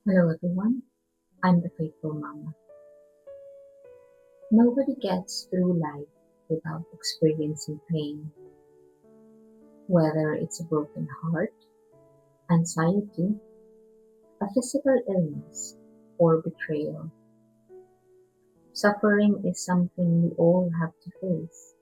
Hello everyone, I'm the Faithful Mama. Nobody gets through life without experiencing pain, whether it's a broken heart, anxiety, a physical illness, or betrayal. Suffering is something we all have to face.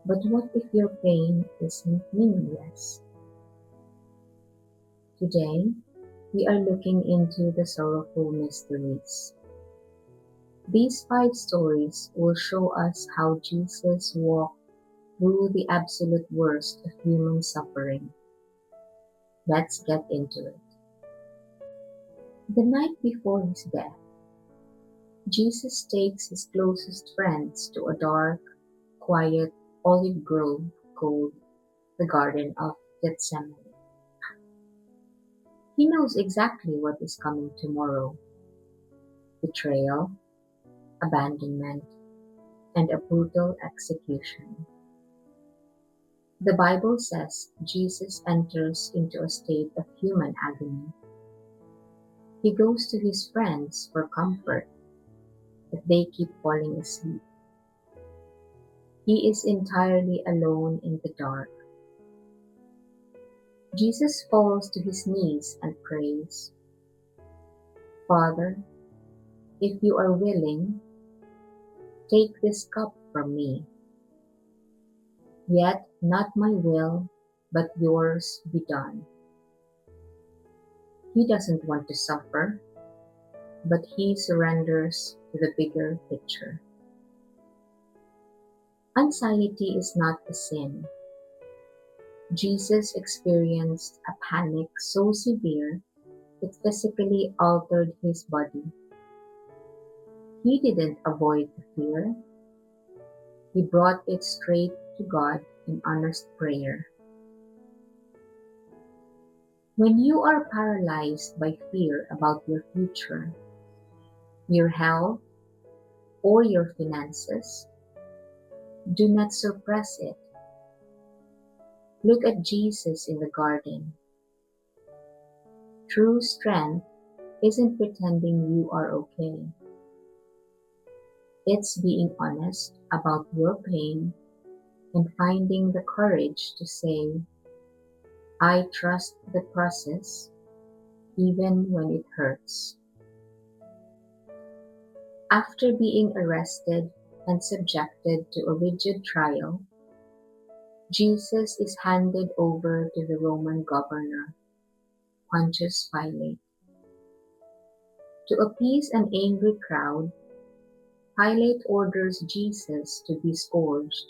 But what if your pain isn't meaningless? Today, we are looking into the Sorrowful Mysteries. These 5 stories will show us how Jesus walked through the absolute worst of human suffering. Let's get into it. The night before his death, Jesus takes his closest friends to a dark, quiet olive grove called the Garden of Gethsemane. He knows exactly what is coming tomorrow: betrayal, abandonment, and a brutal execution. The Bible says Jesus enters into a state of human agony. He goes to his friends for comfort, but they keep falling asleep. He is entirely alone in the dark. Jesus falls to his knees and prays, "Father, if you are willing, take this cup from me. Yet not my will, but yours be done." He doesn't want to suffer, but he surrenders to the bigger picture. Anxiety is not a sin. Jesus experienced a panic so severe it physically altered his body. He didn't avoid the fear. He brought it straight to God in honest prayer. When you are paralyzed by fear about your future, your health, or your finances, do not suppress it. Look at Jesus in the garden. True strength isn't pretending you are okay. It's being honest about your pain and finding the courage to say, "I trust the process even when it hurts." After being arrested and subjected to a rigid trial, Jesus is handed over to the Roman governor, Pontius Pilate. To appease an angry crowd, Pilate orders Jesus to be scourged.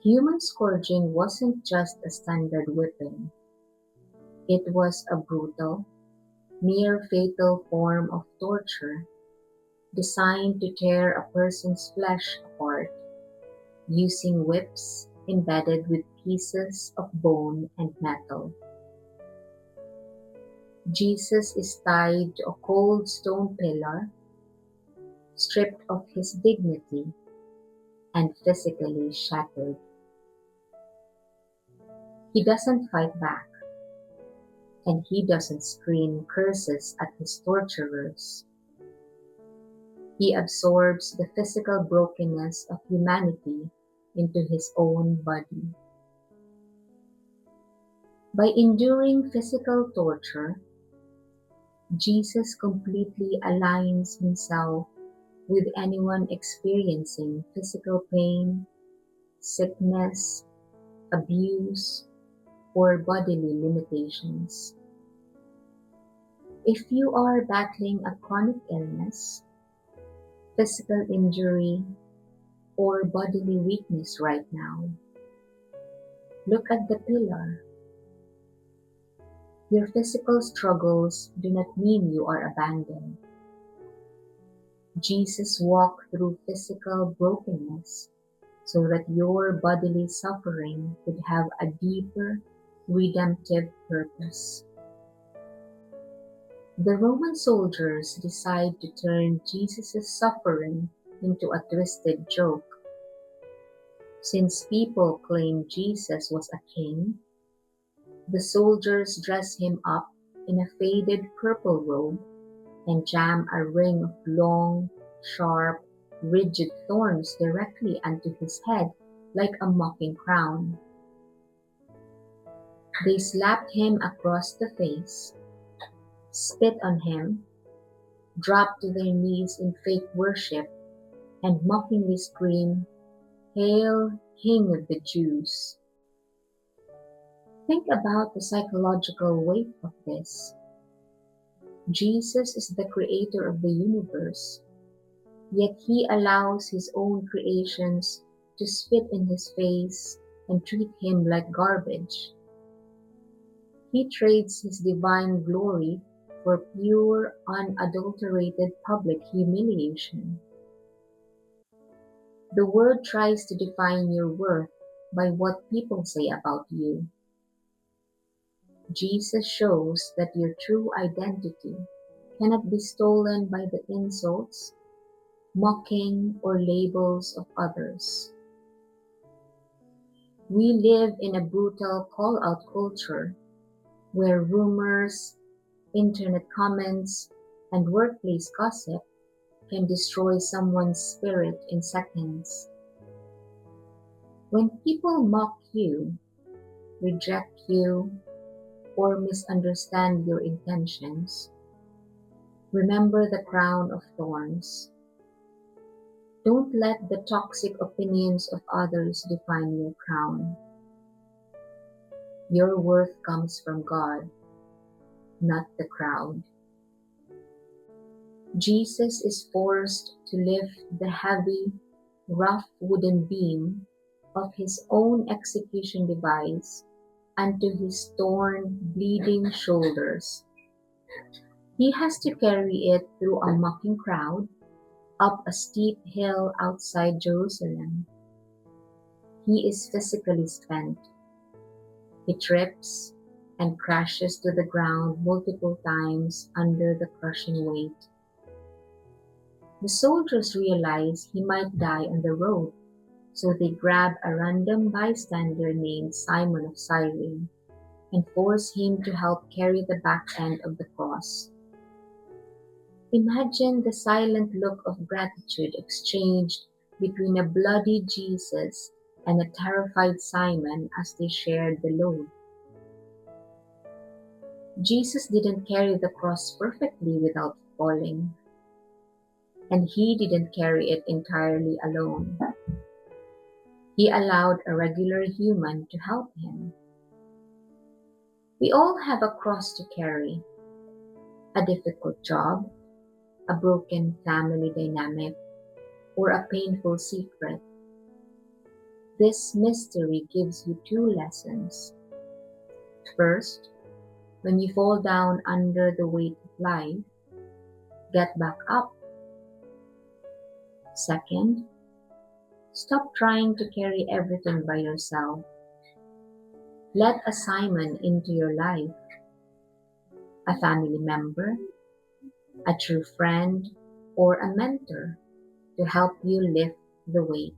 Human scourging wasn't just a standard whipping. It was a brutal, near-fatal form of torture designed to tear a person's flesh apart, using whips embedded with pieces of bone and metal. Jesus is tied to a cold stone pillar, stripped of his dignity, and physically shattered. He doesn't fight back, and he doesn't scream curses at his torturers. He absorbs the physical brokenness of humanity into his own body. By enduring physical torture, Jesus completely aligns himself with anyone experiencing physical pain, sickness, abuse, or bodily limitations. If you are battling a chronic illness, physical injury, or bodily weakness right now, look at the pillar. Your physical struggles do not mean you are abandoned. Jesus walked through physical brokenness so that your bodily suffering could have a deeper, redemptive purpose. The Roman soldiers decide to turn Jesus' suffering into a twisted joke. Since people claimed Jesus was a king, the soldiers dress him up in a faded purple robe and jam a ring of long, sharp, rigid thorns directly onto his head like a mocking crown. They slapped him across the face, spit on him, dropped to their knees in fake worship, and mockingly screamed, "Hail, King of the Jews!" Think about the psychological weight of this. Jesus is the creator of the universe, yet he allows his own creations to spit in his face and treat him like garbage. He trades his divine glory for pure, unadulterated public humiliation. The world tries to define your worth by what people say about you. Jesus shows that your true identity cannot be stolen by the insults, mocking, or labels of others. We live in a brutal call-out culture where rumors, internet comments, and workplace gossip can destroy someone's spirit in seconds. When people mock you, reject you, or misunderstand your intentions, remember the crown of thorns. Don't let the toxic opinions of others define your crown. Your worth comes from God, not the crowd. Jesus is forced to lift the heavy, rough wooden beam of his own execution device onto his torn, bleeding shoulders. He has to carry it through a mocking crowd, up a steep hill outside Jerusalem. He is physically spent. He trips and crashes to the ground multiple times under the crushing weight. The soldiers realize he might die on the road, so they grab a random bystander named Simon of Cyrene and force him to help carry the back end of the cross. Imagine the silent look of gratitude exchanged between a bloody Jesus and a terrified Simon as they shared the load. Jesus didn't carry the cross perfectly without falling, and he didn't carry it entirely alone. He allowed a regular human to help him. We all have a cross to carry, a difficult job, a broken family dynamic, or a painful secret. This mystery gives you two lessons. First, when you fall down under the weight of life, get back up. Second, stop trying to carry everything by yourself. Let a Simon into your life, a family member, a true friend, or a mentor to help you lift the weight.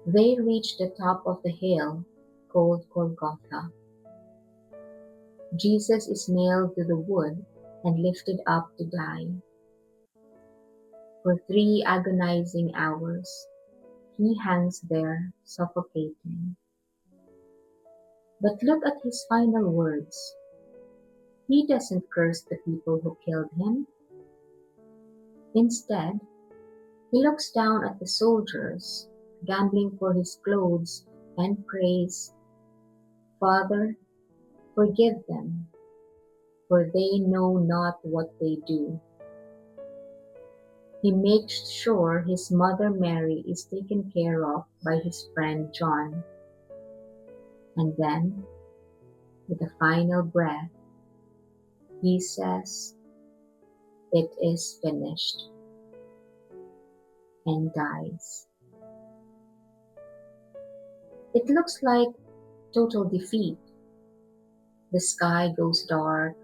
They reach the top of the hill called Golgotha. Jesus is nailed to the wood and lifted up to die. For 3 agonizing hours, he hangs there suffocating. But look at his final words. He doesn't curse the people who killed him. Instead, he looks down at the soldiers, gambling for his clothes, and prays, "Father, forgive them, for they know not what they do." He makes sure his mother Mary is taken care of by his friend John. And then, with a final breath, he says, "It is finished," and dies. It looks like total defeat. The sky goes dark,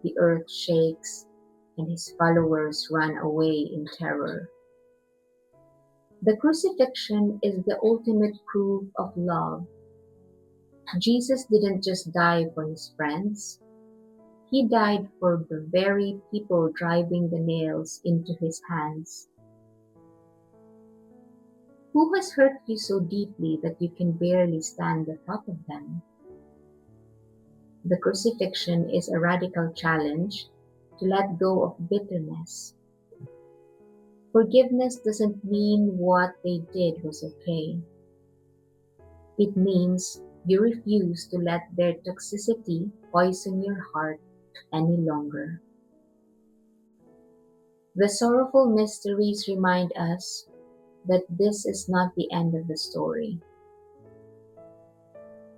the earth shakes, and his followers run away in terror. The crucifixion is the ultimate proof of love. Jesus didn't just die for his friends, he died for the very people driving the nails into his hands. Who has hurt you so deeply that you can barely stand the thought of them? The crucifixion is a radical challenge to let go of bitterness. Forgiveness doesn't mean what they did was okay. It means you refuse to let their toxicity poison your heart any longer. The sorrowful mysteries remind us that this is not the end of the story.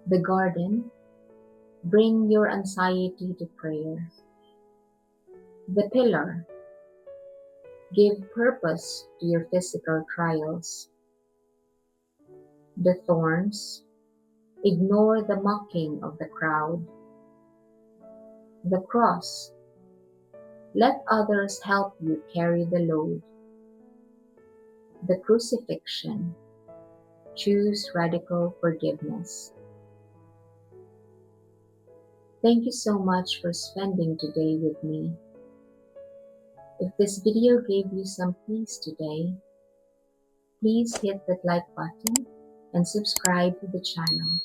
The garden, bring your anxiety to prayer. The pillar, give purpose to your physical trials. The thorns, ignore the mocking of the crowd. The cross, let others help you carry the load. The crucifixion, choose radical forgiveness. Thank you so much for spending today with me. If this video gave you some peace today, please hit that like button and subscribe to the channel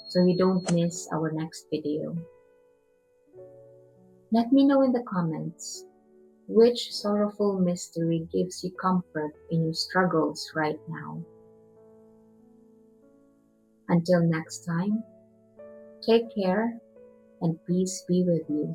so you don't miss our next video. Let me know in the comments which sorrowful mystery gives you comfort in your struggles right now. Until next time, take care and peace be with you.